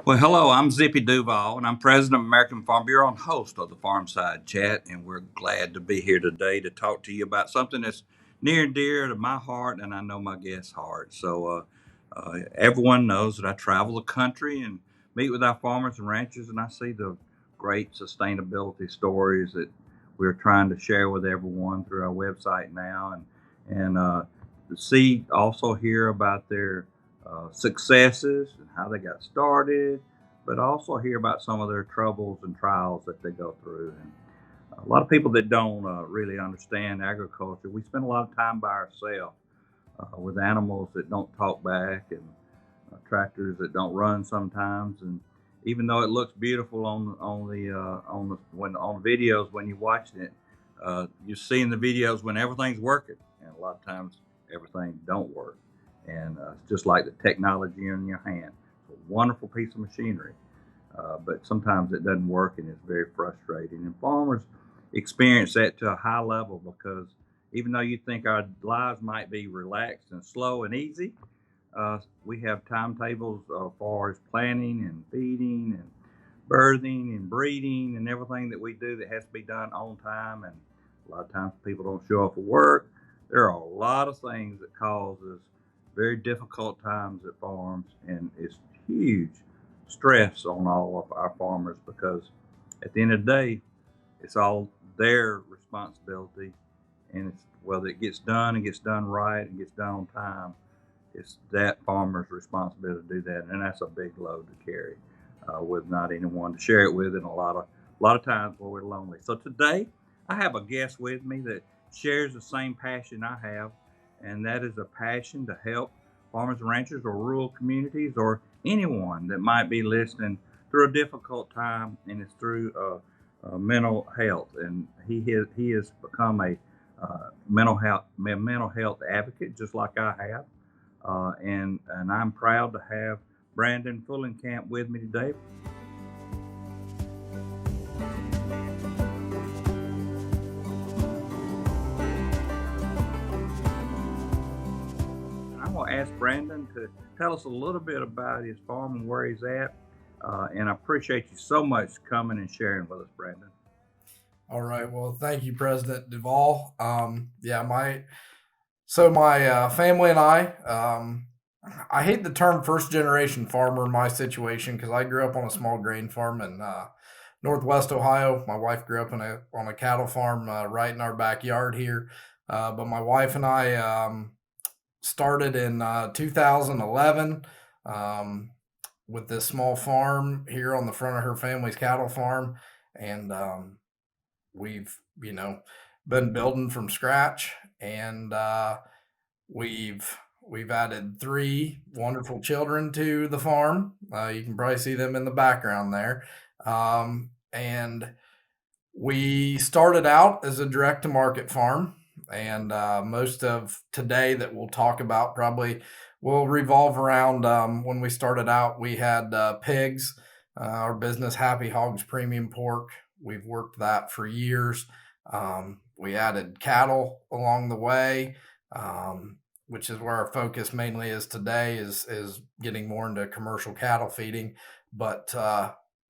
Well, hello, I'm Zippy Duvall, and I'm president of American Farm Bureau and host of the Farmside Chat. And we're glad to be here today to talk to you about something that's near and dear to my heart, and I know my guests' heart. Everyone knows that I travel the country and meet with our farmers and ranchers, and I see the great sustainability stories that we're trying to share with everyone through our website now, and to see also hear about their successes and how they got started, but also hear about some of their troubles and trials that they go through. And a lot of people that don't really understand agriculture, we spend a lot of time by ourselves with animals that don't talk back and tractors that don't run sometimes. And even though it looks beautiful on videos when you're watching it, you're seeing the videos when everything's working, and a lot of times everything don't work. And it's just like the technology in your hand. It's a wonderful piece of machinery, but sometimes it doesn't work, and it's very frustrating. And farmers experience that to a high level because even though you think our lives might be relaxed and slow and easy, we have timetables as far as planting and feeding and birthing and breeding and everything that we do that has to be done on time. And a lot of times people don't show up for work. There are a lot of things that causes very difficult times at farms, and it's huge stress on all of our farmers because at the end of the day, it's all their responsibility, and it's whether it gets done and gets done right and gets done on time, it's that farmer's responsibility to do that, and that's a big load to carry with not anyone to share it with, and a lot of times where we're lonely. So today, I have a guest with me that shares the same passion I have, and that is a passion to help farmers and ranchers or rural communities or anyone that might be listening through a difficult time, and it's through mental health. And he has become a mental health advocate, just like I have. And I'm proud to have Brandon Fullenkamp with me today. I'm going to ask Brandon to tell us a little bit about his farm and where he's at. And I appreciate you so much coming and sharing with us, Brandon. All right. Well, thank you, President Duvall. My family and I hate the term first generation farmer in my situation because I grew up on a small grain farm in Northwest Ohio. My wife grew up on a cattle farm right in our backyard here. But my wife and I started in 2011 with this small farm here on the front of her family's cattle farm. And we've, been building from scratch, and we've added 3 wonderful children to the farm. You can probably see them in the background there. And we started out as a direct to market farm, and most of today that we'll talk about probably will revolve around when we started out. We had pigs, our business Happy Hogs Premium Pork. We've worked that for years. We added cattle along the way, which is where our focus mainly is today, is getting more into commercial cattle feeding. But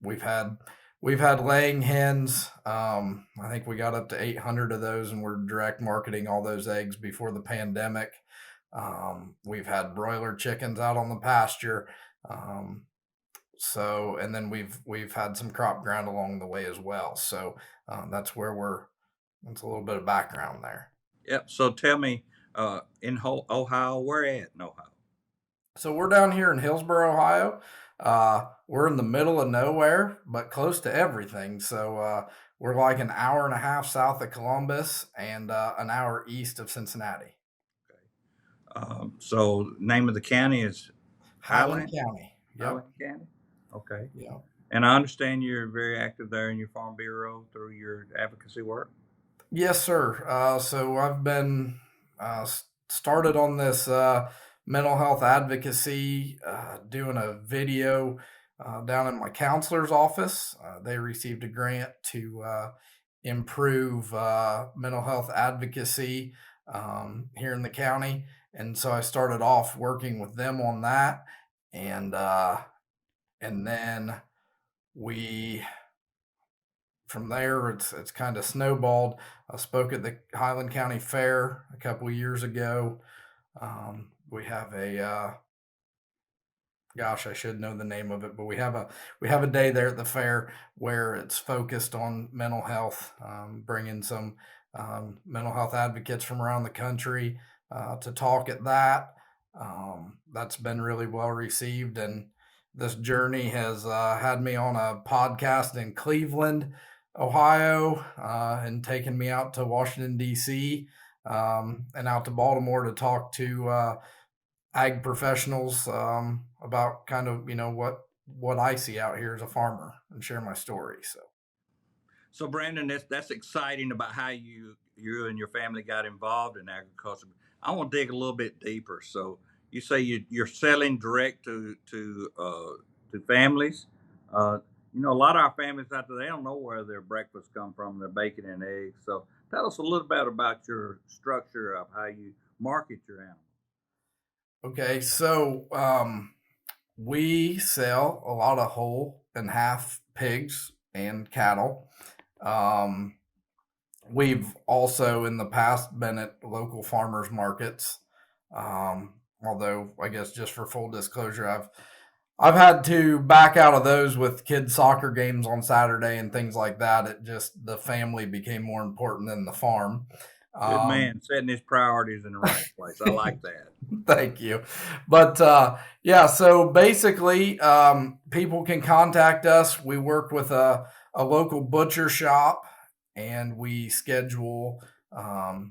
we've had laying hens. I think we got up to 800 of those, and we're direct marketing all those eggs before the pandemic. We've had broiler chickens out on the pasture. And then we've had some crop ground along the way as well. So that's a little bit of background there. Yep. So tell me, in Ohio, where at in Ohio? So we're down here in Hillsboro, Ohio. We're in the middle of nowhere, but close to everything. So we're like an hour and a half south of Columbus and an hour east of Cincinnati. Okay. So name of the county is Highland County. Yep. Highland County. Okay. Yeah. And I understand you're very active there in your Farm Bureau through your advocacy work. Yes, sir. So I've been started on this mental health advocacy, doing a video down in my counselor's office. They received a grant to improve mental health advocacy here in the county. And so I started off working with them on that. And And then from there, it's kind of snowballed. I spoke at the Highland County Fair a couple of years ago. We have gosh, I should know the name of it, but we have a day there at the fair where it's focused on mental health, bringing some mental health advocates from around the country to talk at that. That's been really well received, and this journey has had me on a podcast in Cleveland, Ohio, and taken me out to Washington, D.C., and out to Baltimore to talk to ag professionals about kind of what I see out here as a farmer and share my story. So Brandon, that's exciting about how you and your family got involved in agriculture. I want to dig a little bit deeper. So you say you're selling direct to families. A lot of our families out there, they don't know where their breakfast come from, their bacon and eggs. So tell us a little bit about your structure of how you market your animals. Okay, so we sell a lot of whole and half pigs and cattle. Um, we've also in the past been at local farmers markets. Although I guess just for full disclosure, I've had to back out of those with kids' soccer games on Saturday and things like that. It just the family became more important than the farm. Good man, setting his priorities in the right place. I like that. Thank you. But yeah, so basically, people can contact us. We work with a local butcher shop, and we schedule our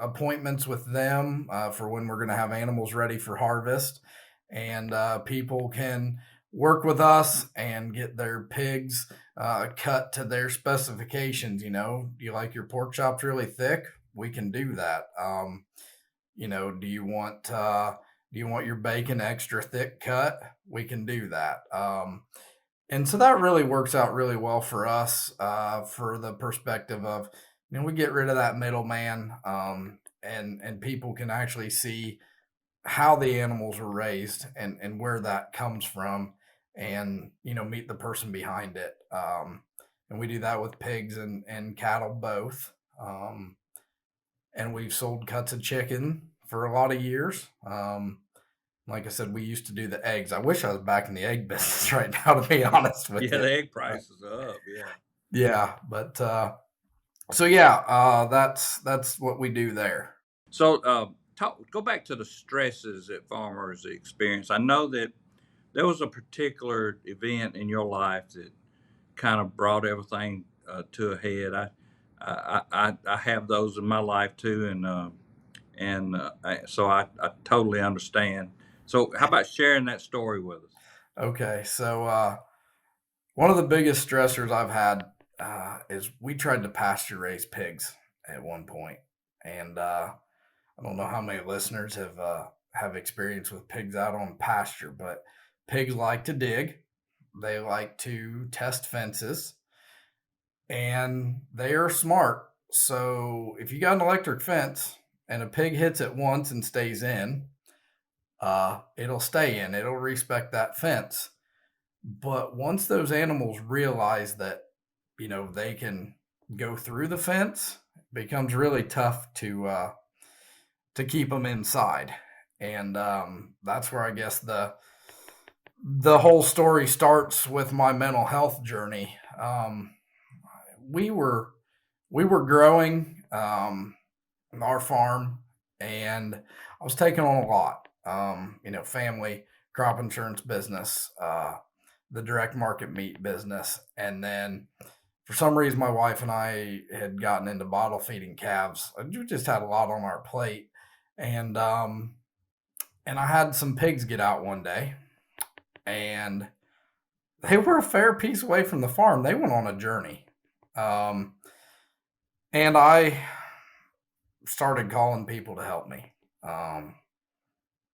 appointments with them for when we're going to have animals ready for harvest. And people can work with us and get their pigs cut to their specifications. Do you like your pork chops really thick? We can do that. Do you want your bacon extra thick cut? We can do that. And so that really works out really well for us for the perspective of we get rid of that middleman, and people can actually see how the animals were raised and where that comes from, and meet the person behind it. And we do that with pigs and cattle both. And we've sold cuts of chicken for a lot of years. Like I said, we used to do the eggs. I wish I was back in the egg business right now, to be honest with you. Yeah, the egg prices are up. Yeah. Yeah, but so yeah, that's what we do there. So go back to the stresses that farmers experience. I know that there was a particular event in your life that kind of brought everything to a head. I have those in my life too, so I totally understand. So how about sharing that story with us? Okay, so one of the biggest stressors I've had is we tried to pasture raise pigs at one point, and I don't know how many listeners have experience with pigs out on pasture, but pigs like to dig, they like to test fences, and they are smart. So if you got an electric fence and a pig hits it once and stays in, it'll stay in. It'll respect that fence. But once those animals realize that, they can go through the fence, it becomes really tough to keep them inside. And that's where I guess the whole story starts with my mental health journey. We were growing our farm, and I was taking on a lot. Family, crop insurance business, the direct market meat business, and then for some reason my wife and I had gotten into bottle feeding calves. We just had a lot on our plate, and I had some pigs get out one day, and they were a fair piece away from the farm. They went on a journey, and I started calling people to help me.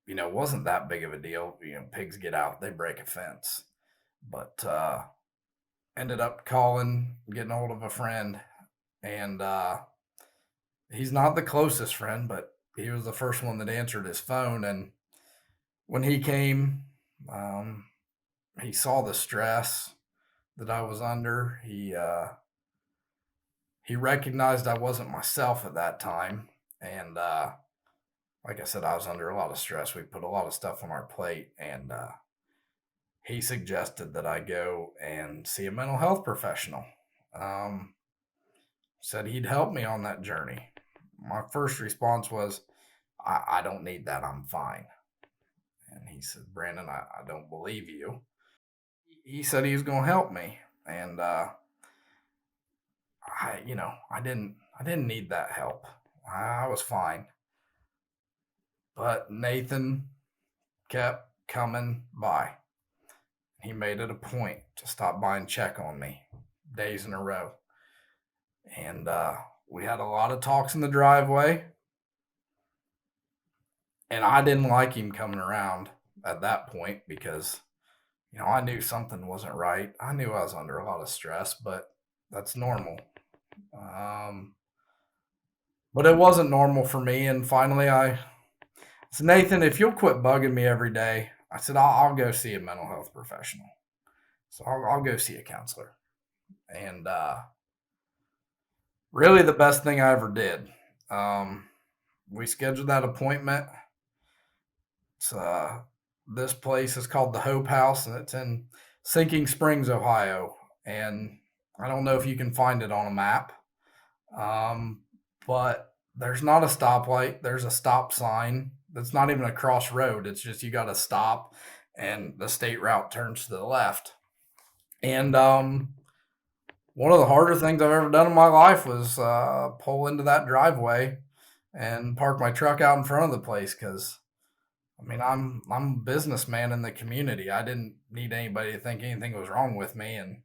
It wasn't that big of a deal. Pigs get out, they break a fence. But ended up getting a hold of a friend, and he's not the closest friend, but he was the first one that answered his phone. And when he came, he saw the stress that I was under. He recognized I wasn't myself at that time, and like I said, I was under a lot of stress. We put a lot of stuff on our plate, and he suggested that I go and see a mental health professional. Said he'd help me on that journey. My first response was, I don't need that. I'm fine. And he said, Brandon, I don't believe you. He said he was going to help me. And, I didn't need that help. I was fine. But Nathan kept coming by. He made it a point to stop by and check on me days in a row. And we had a lot of talks in the driveway. And I didn't like him coming around at that point because, I knew something wasn't right. I knew I was under a lot of stress, but that's normal. But it wasn't normal for me. And finally, I said, Nathan, if you'll quit bugging me every day, I said, I'll go see a mental health professional. So I'll go see a counselor. And really the best thing I ever did. We scheduled that appointment. This place is called the Hope House, and it's in Sinking Springs, Ohio. And I don't know if you can find it on a map, but there's not a stoplight. There's a stop sign. That's not even a crossroad. It's just you got to stop, and the state route turns to the left. And one of the harder things I've ever done in my life was pull into that driveway and park my truck out in front of the place because, I'm a businessman in the community. I didn't need anybody to think anything was wrong with me. And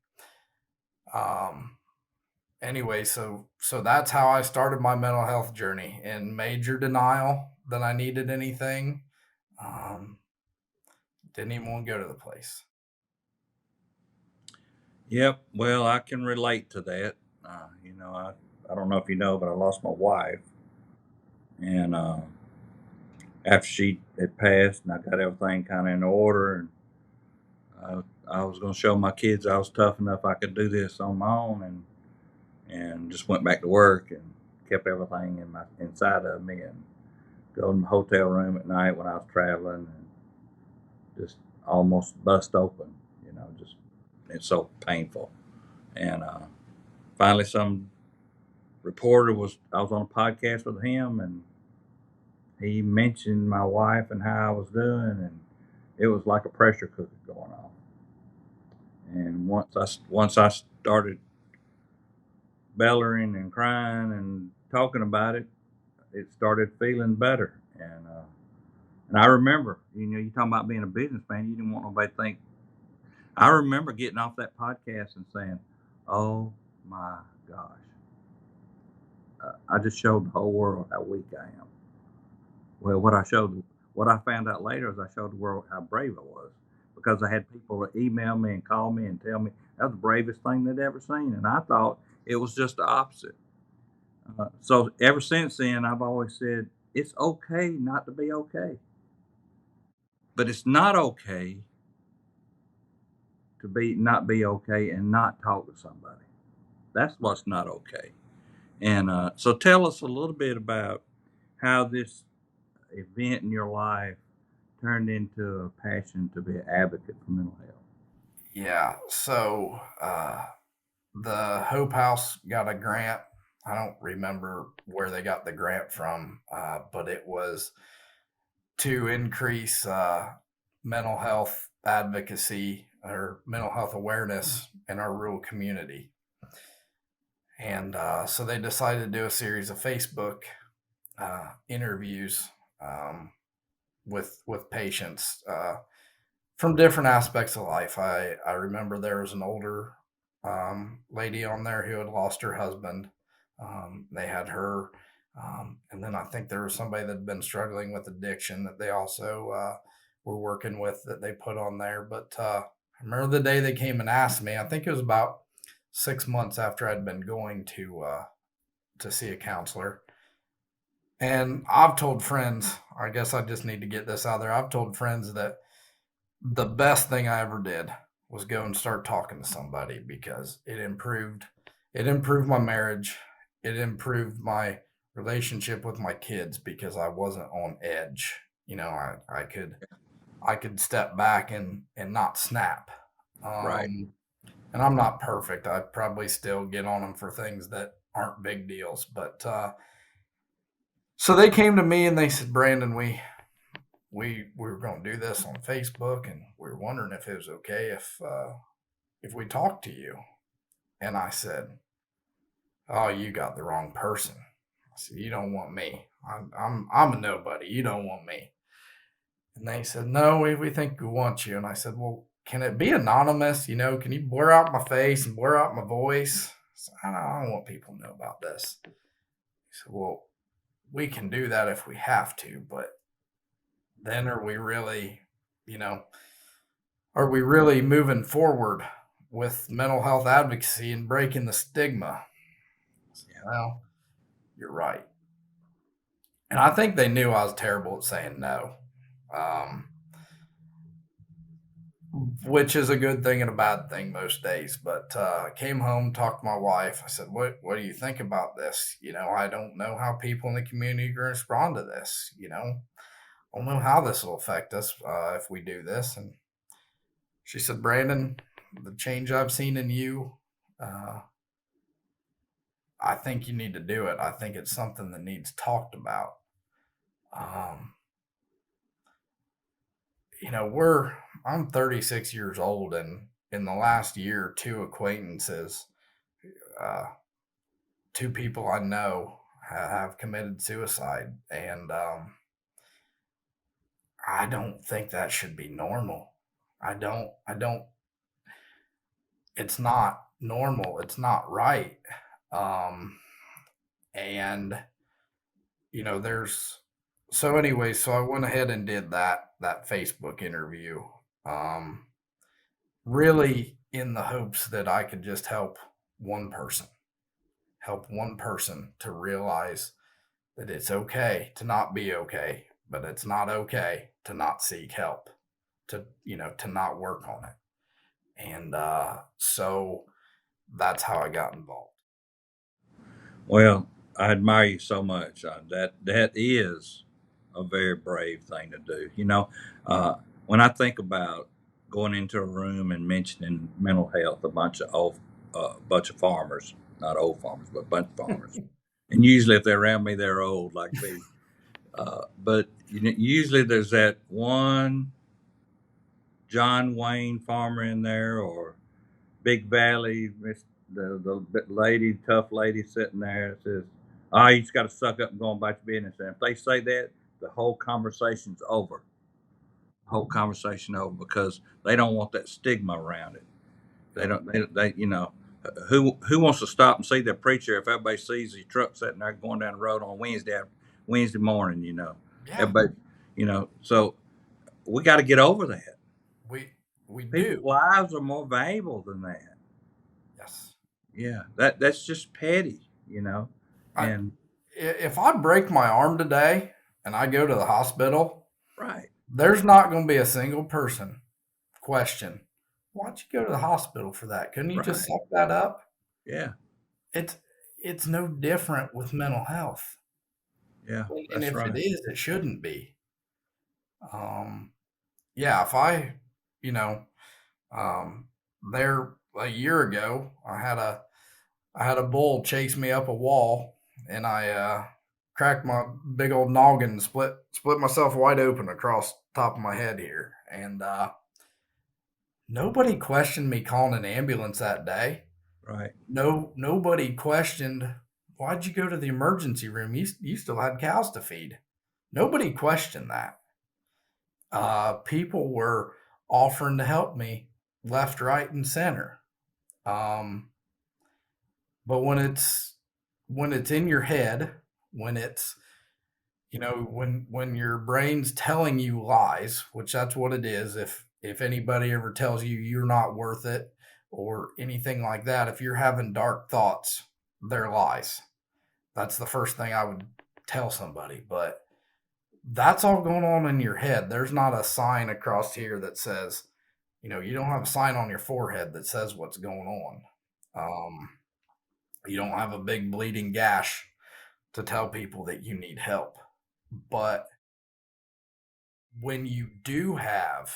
anyway, so that's how I started my mental health journey, in major denial that I needed anything. Didn't even want to go to the place. Yep. Well, I can relate to that. I don't know if you know, but I lost my wife, and after she had passed, and I got everything kind of in order, and I was going to show my kids I was tough enough I could do this on my own, and just went back to work and kept everything inside of me, and go to my hotel room at night when I was traveling, and just almost bust open. Just it's so painful. And finally, some reporter I was on a podcast with him, and he mentioned my wife and how I was doing, and it was like a pressure cooker going off. And once I started bellowing and crying and talking about it, it started feeling better. And I remember, you talking about being a businessman, you didn't want nobody to think. I remember getting off that podcast and saying, "Oh my gosh, I just showed the whole world how weak I am." Well, what I found out later is I showed the world how brave I was, because I had people email me and call me and tell me that was the bravest thing they'd ever seen, and I thought it was just the opposite. So ever since then, I've always said it's okay not to be okay, but it's not okay to not be okay and not talk to somebody. That's what's not okay. And so tell us a little bit about how this event in your life turned into a passion to be an advocate for mental health. Yeah. So the Hope House got a grant. I don't remember where they got the grant from, but it was to increase mental health advocacy or mental health awareness in our rural community. And so they decided to do a series of Facebook interviews with patients from different aspects of life. I remember there was an older lady on there who had lost her husband. They had her, and then I think there was somebody that had been struggling with addiction that they also were working with, that they put on there. But I remember the day they came and asked me. I think it was about 6 months after I'd been going to see a counselor. And I've told friends, I guess I just need to get this out there. I've told friends that the best thing I ever did was go and start talking to somebody, because it improved my marriage. It improved my relationship with my kids because I wasn't on edge. I could step back and not snap. Right. And I'm not perfect. I probably still get on them for things that aren't big deals. But so they came to me and they said, Brandon, we were going to do this on Facebook, and we were wondering if it was okay if we talked to you. And I said, oh, you got the wrong person. I said, you don't want me. I'm a nobody. You don't want me. And they said, no, we think we want you. And I said, well, can it be anonymous? Can you blur out my face and blur out my voice? I said, I don't want people to know about this. He said, well, we can do that if we have to, but then are we really moving forward with mental health advocacy and breaking the stigma? Yeah. Well, you're right. And I think they knew I was terrible at saying no, which is a good thing and a bad thing most days. But I came home, talked to my wife. I said, what do you think about this? I don't know how people in the community are going to respond to this. I don't know how this will affect us if we do this. And she said, Brandon, the change I've seen in you, I think you need to do it. I think it's something that needs talked about. I'm 36 years old, and in the last year, two acquaintances, two people I know have committed suicide. And I don't think that should be normal. I don't, it's not normal. It's not right. And there's, so anyway, so I went ahead and did that Facebook interview, really in the hopes that I could just help one person to realize that it's okay to not be okay, but it's not okay to not seek help, to not work on it. And so that's how I got involved. Well, I admire you so much. That is a very brave thing to do. When I think about going into a room and mentioning mental health, a bunch of farmers, not old farmers, but a bunch of farmers, and usually if they're around me, they're old like me. But usually there's that one John Wayne farmer in there, or Big Valley, the tough lady sitting there that says, "Oh, you just got to suck up and go about your business." And if they say that, the whole conversation's over. Whole conversation over, because they don't want that stigma around it. They don't. They who wants to stop and see their preacher if everybody sees his truck sitting there going down the road on Wednesday morning? Yeah. Everybody, So we got to get over that. We People's do. lives are more valuable than that. Yes. Yeah, that's just petty, And If I break my arm today and I go to the hospital, right, there's not going to be a single person question, why'd you go to the hospital for that? Couldn't you just right, suck that up? yeah, It's no different with mental health. yeah, And that's if it right, is, it shouldn't be. Yeah, if I, you know, there a year ago, I had a bull chase me up a wall, and I cracked my big old noggin and split myself wide open across the top of my head here. And nobody questioned me calling an ambulance that day. right, Nobody questioned, why'd you go to the emergency room? You still had cows to feed. Nobody questioned that. People were offering to help me left, right, and center. Um, but when it's in your head, when it's when your brain's telling you lies, which that's what it is. If anybody ever tells you you're not worth it or anything like that, if you're having dark thoughts, they're lies. That's the first thing I would tell somebody. But that's all going on in your head. There's not a sign across here that says You don't have a sign on your forehead that says what's going on. You don't have a big bleeding gash to tell people that you need help. But when you do have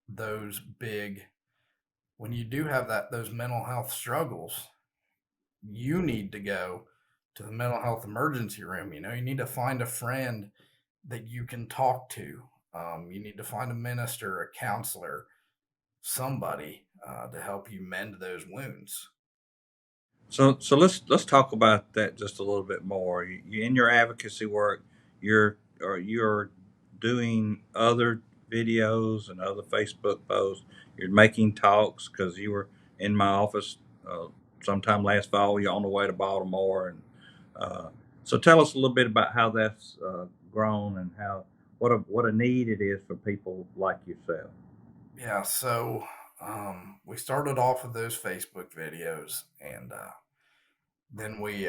those big, when you do have those mental health struggles, you need to go to the mental health emergency room. You need to find a friend that you can talk to. You need to find a minister, a counselor, somebody to help you mend those wounds. So let's talk about that just a little bit more. You in your advocacy work, you're doing other videos and other Facebook posts. You're making talks because you were in my office sometime last fall. You're on the way to Baltimore, and uh, so tell us a little bit about how that's grown and how what a need it is for people like yourself. Yeah, so we started off with those Facebook videos, and then we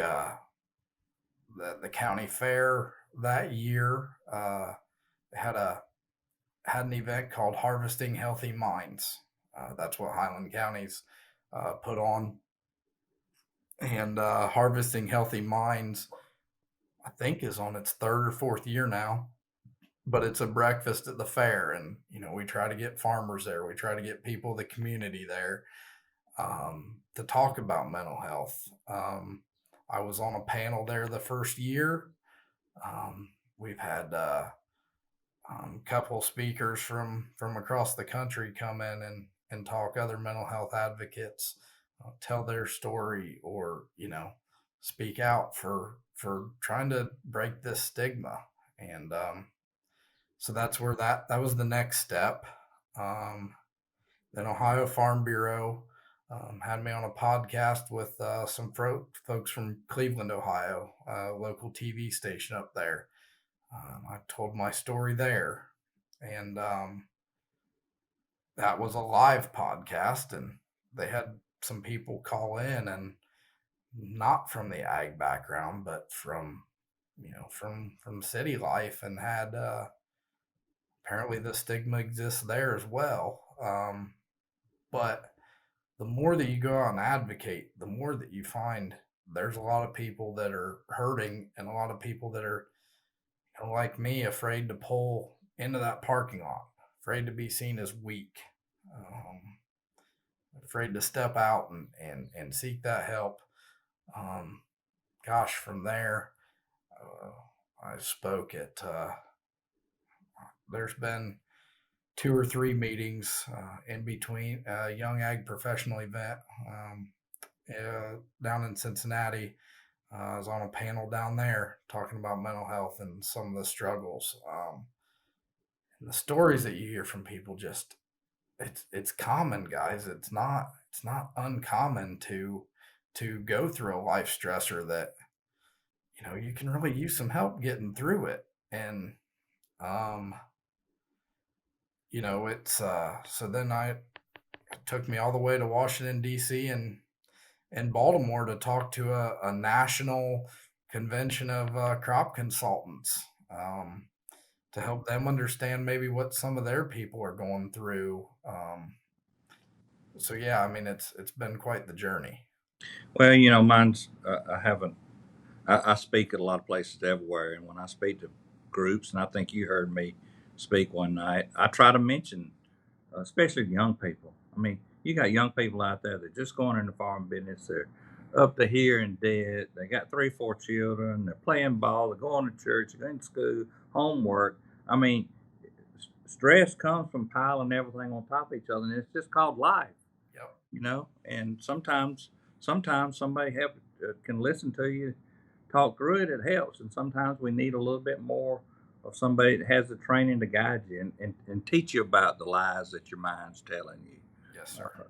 the county fair that year had a had an event called Harvesting Healthy Minds. That's what Highland County's put on, and Harvesting Healthy Minds, I think, is on its third or fourth year now. But it's a breakfast at the fair, and we try to get farmers there. We try to get people, the community there, to talk about mental health. I was on a panel there the first year. We've had couple speakers from across the country come in and talk, other mental health advocates, tell their story, or speak out for trying to break this stigma. And so that's where that was the next step. um, then Ohio Farm Bureau had me on a podcast with some folks from Cleveland, Ohio, a local TV station up there. I told my story there, and that was a live podcast, and they had some people call in, and not from the ag background, but from city life, and had apparently the stigma exists there as well. But the more that you go out and advocate, the more that you find there's a lot of people that are hurting, and a lot of people that are like me, afraid to pull into that parking lot, afraid to be seen as weak, um, afraid to step out and seek that help. Um, Gosh, from there, I spoke at, there's been two or three meetings in between, a young ag professional event down in Cincinnati. I was on a panel down there talking about mental health and some of the struggles. And the stories that you hear from people, just it's common, guys. It's not uncommon to go through a life stressor that you can really use some help getting through it. And um it's so then I it took me all the way to Washington D.C. and Baltimore to talk to a national convention of crop consultants, to help them understand maybe what some of their people are going through. So yeah, I mean, it's been quite the journey. Well, mine's I haven't. I speak at a lot of places everywhere, and when I speak to groups, and I think you heard me speak one night, I try to mention, especially young people. I mean, you got young people out there that just going into farm business. They're up to here in debt. They got 3, 4 children. They're playing ball. They're going to church. They're going to school. Homework. I mean, stress comes from piling everything on top of each other, and it's just called life. Yep. And sometimes somebody can listen to you talk through it. It helps, and sometimes we need a little bit more of somebody that has the training to guide you and teach you about the lies that your mind's telling you. Yes, sir.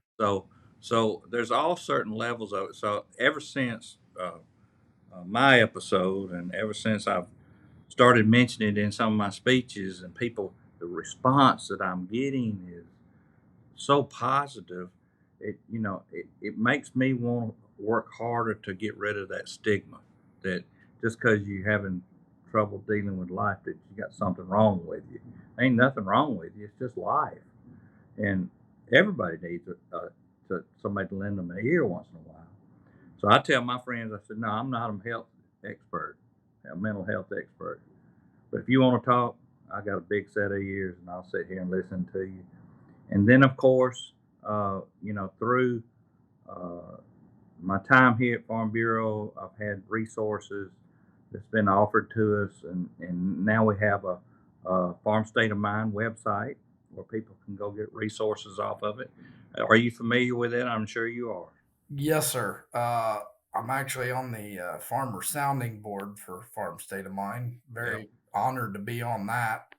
So there's all certain levels of it. So ever since my episode, and ever since I've started mentioning it in some of my speeches, and people, the response that I'm getting is so positive. It makes me want to work harder to get rid of that stigma that just because you're having trouble dealing with life that you got something wrong with you. Ain't nothing wrong with you. It's just life. And everybody needs somebody to lend them an ear once in a while. So I tell my friends, I said, no, I'm not a health expert, a mental health expert. But if you want to talk, I got a big set of ears, and I'll sit here and listen to you. And then, of course, through uh, my time here at Farm Bureau, I've had resources that's been offered to us, and now we have a Farm State of Mind website where people can go get resources off of it. Are you familiar with it? I'm sure you are. Yes, sir. I'm actually on the farmer sounding board for Farm State of Mind. Yep. Very honored to be on that.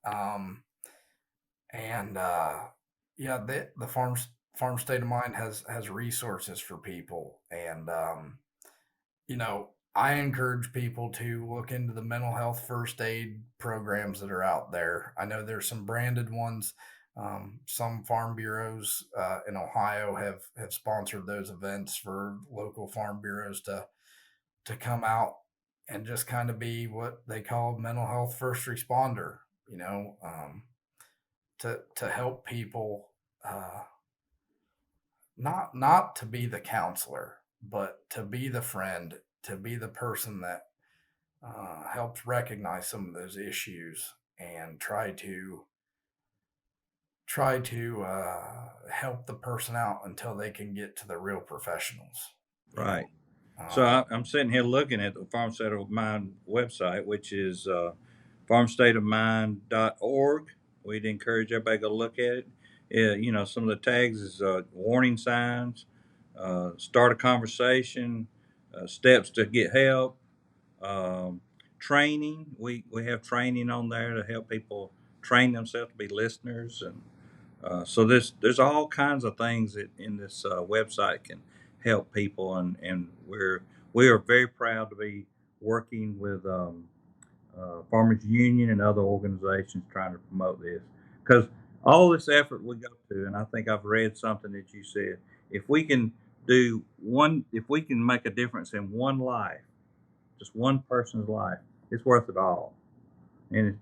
And yeah, the Farm State of Mind has resources for people, and I encourage people to look into the mental health first aid programs that are out there. I know there's some branded ones. Some farm bureaus in Ohio have sponsored those events for local farm bureaus to come out and just kind of be what they call mental health first responder. To help people, not to be the counselor, but to be the friend, to be the person that helps recognize some of those issues and try to help the person out until they can get to the real professionals. You know, Right. So um, I'm sitting here looking at the Farm State of Mind website, which is farmstateofmind.org. We'd encourage everybody to go look at it. Some of the tags is warning signs, start a conversation, steps to get help, um, training. We have training on there to help people train themselves to be listeners, and so there's all kinds of things that in this website can help people, and we are very proud to be working with Farmers Union and other organizations trying to promote this, because all this effort we go to, and I think I've read something that you said, if we can make a difference in one life, just one person's life, it's worth it all. And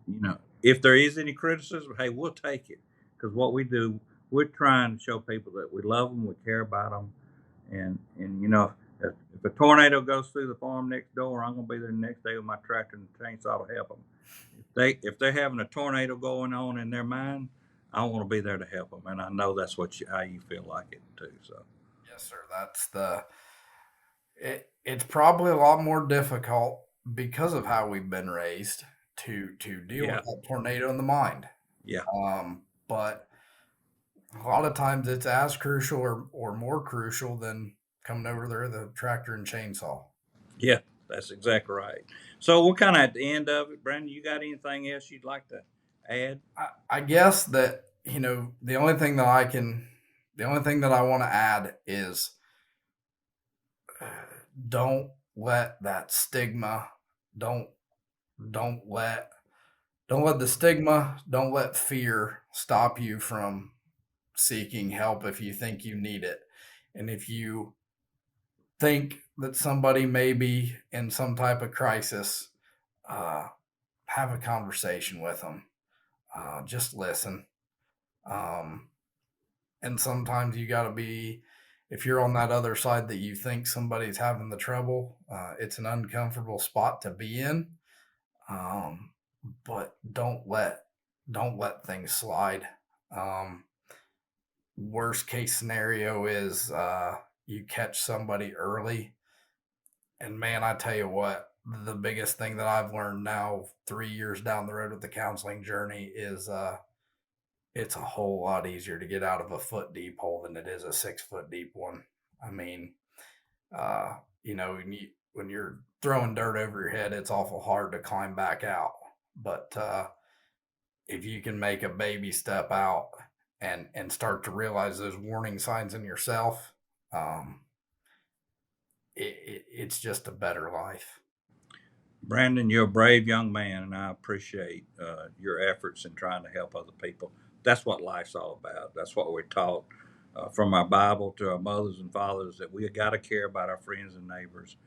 if there is any criticism, hey, we'll take it, because what we do, we're trying to show people that we love them, we care about them, and if a tornado goes through the farm next door, I'm going to be there the next day with my tractor and chainsaw to help them. If they're having a tornado going on in their mind, I want to be there to help them, and I know that's how you feel like it too. So yes, sir. It's probably a lot more difficult because of how we've been raised to deal yeah, with that tornado in the mind. yeah, But a lot of times it's as crucial or more crucial than coming over there with a tractor and chainsaw. yeah, that's exactly right. So we're kind of at the end of it. Brandon, you got anything else you'd like to add? I guess that the only thing that I want to add is uh, don't let that stigma don't don't let don't let the stigma, don't let fear stop you from seeking help if you think you need it. And if you think that somebody may be in some type of crisis, uh, have a conversation with them. Just listen. Um, and sometimes you got to be, if you're on that other side that you think somebody's having the trouble, it's an uncomfortable spot to be in. Um, but don't let things slide. Um, Worst case scenario is you catch somebody early, and man, I tell you what, the biggest thing that I've learned now 3 years down the road with the counseling journey is it's a whole lot easier to get out of a foot deep hole than it is a 6 foot deep one. I mean, when you're throwing dirt over your head, it's awful hard to climb back out. But if you can make a baby step out and start to realize those warning signs in yourself, um, it's just a better life. Brandon, you're a brave young man, and I appreciate your efforts in trying to help other people. That's what life's all about. That's what we're taught from our Bible to our mothers and fathers, that we got to care about our friends and neighbors.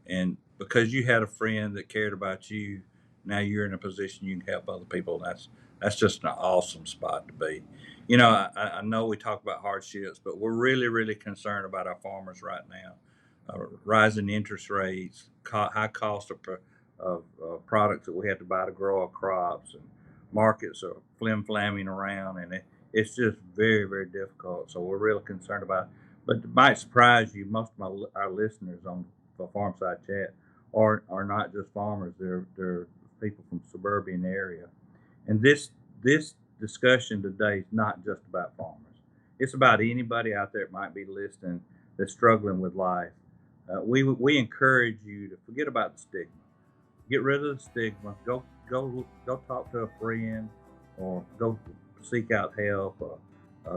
And because you had a friend that cared about you, now you're in a position you can help other people. That's just an awesome spot to be. You know, I know we talk about hardships, but we're really, really concerned about our farmers right now. Rising interest rates, high cost of products that we have to buy to grow our crops, and markets are flim-flamming around, and it's just very, very difficult. So we're really concerned about it. But it might surprise you, most of our listeners on the Farmside Chat are not just farmers. They're people from suburban area. And this discussion today is not just about farmers. It's about anybody out there that might be listening that's struggling with life. We encourage you to forget about the stigma. Get rid of the stigma. Go talk to a friend, or go seek out help.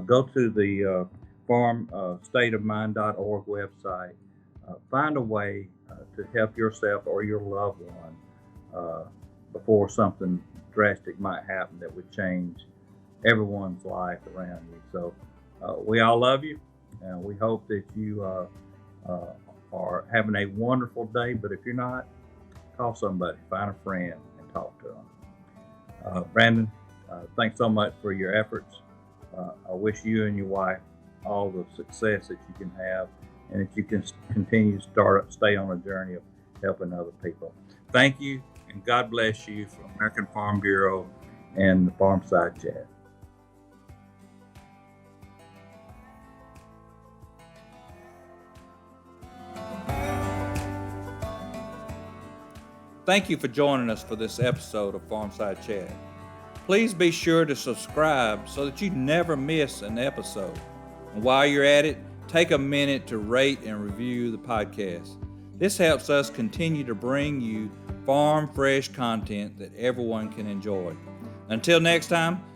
Go to the farmstateofmind.org website. Find a way to help yourself or your loved one before something drastic might happen that would change everyone's life around you. So we all love you, and we hope that you are having a wonderful day. But if you're not, call somebody, find a friend, and talk to them. Brandon, thanks so much for your efforts. I wish you and your wife all the success that you can have, and that you can continue to stay on a journey of helping other people. Thank you, and God bless you from American Farm Bureau and the Farmside Chat. Thank you for joining us for this episode of Farmside Chat. Please be sure to subscribe so that you never miss an episode. And while you're at it, take a minute to rate and review the podcast. This helps us continue to bring you farm fresh content that everyone can enjoy. Until next time,